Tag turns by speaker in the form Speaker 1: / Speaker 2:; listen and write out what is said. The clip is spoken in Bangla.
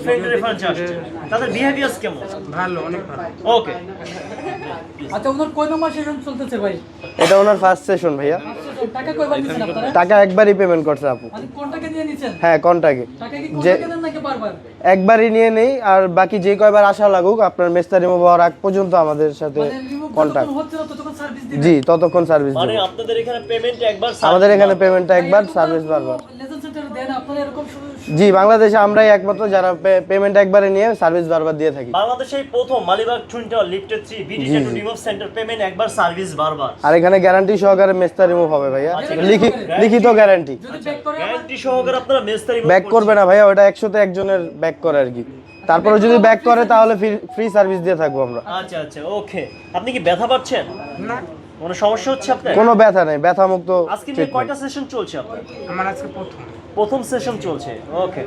Speaker 1: ফ্রেন্ড রেফারেন্সে আসছে, তাদের বিহেভিয়ার কেমন?
Speaker 2: ভালো, অনেক ভালো।
Speaker 1: ওকে,
Speaker 3: আচ্ছা ওনার কয় নম্বর সেশন চলতেছে ভাই?
Speaker 4: এটা ওনার ফার্স্ট সেশন ভাইয়া।
Speaker 3: টাকা কয়বার নিছেন আপনারা?
Speaker 4: টাকা একবারই পেমেন্ট করছে আপু।
Speaker 3: মানে কোনটাকে দিয়ে নিছেন?
Speaker 4: হ্যাঁ, কন্টাকে
Speaker 3: টাকা কি কোনটাকে দেন নাকি বারবার?
Speaker 4: একবারই নিয়ে নেই, আর বাকি যে কয়বার আসা লাগুক আপনার মেস্তা রিমুভ হওয়ার আগ পর্যন্ত আমাদের সাথে
Speaker 3: মানে রিমুভ
Speaker 4: কন্টাক্ট।
Speaker 3: যতক্ষণ হচ্ছে না ততক্ষণ সার্ভিস দিবেন?
Speaker 4: জি, ততক্ষণ সার্ভিস
Speaker 1: মানে
Speaker 4: দেব।
Speaker 1: আপনাদের এখানে পেমেন্ট একবার,
Speaker 4: আমাদের এখানে পেমেন্টটা একবার, সার্ভিস বারবার।
Speaker 3: লেজেন্ড সেন্টারে দেন আপনারা এরকম
Speaker 4: জি, বাংলাদেশে আমরাই একমাত্র যারা পেমেন্ট একবারে নিয়ে সার্ভিস বারবার দিয়ে থাকি।
Speaker 1: বাংলাদেশে এই প্রথম Malibagh twin tower lifted 3 BD tattoo remove centre, payment একবার, সার্ভিস বারবার।
Speaker 4: আর এখানে গ্যারান্টি সহকারে মেস্তা রিমুভ হবে ভাইয়া, লিখিত গ্যারান্টি।
Speaker 3: যদি ব্যাক করে
Speaker 1: গ্যারান্টি সহকারে আপনারা মেস্তা রিমুভ
Speaker 4: ব্যাক করবে না ভাইয়া, ওটা 100তে একজনের ব্যাক করে আর কি। তারপরে যদি ব্যাক করে তাহলে ফ্রি সার্ভিস দিয়ে থাকবো আমরা।
Speaker 1: আচ্ছা আচ্ছা, ওকে। আপনি কি ব্যথা পাচ্ছেন?
Speaker 2: না,
Speaker 1: কোনো সমস্যা হচ্ছে আপনার?
Speaker 4: কোনো ব্যথা নেই, ব্যথা মুক্ত
Speaker 1: আজকে নিয়ে কয়টা সেশন চলছে আপনার?
Speaker 2: আমার আজকে প্রথম।
Speaker 1: প্রথম সেশন চলছে, ওকে।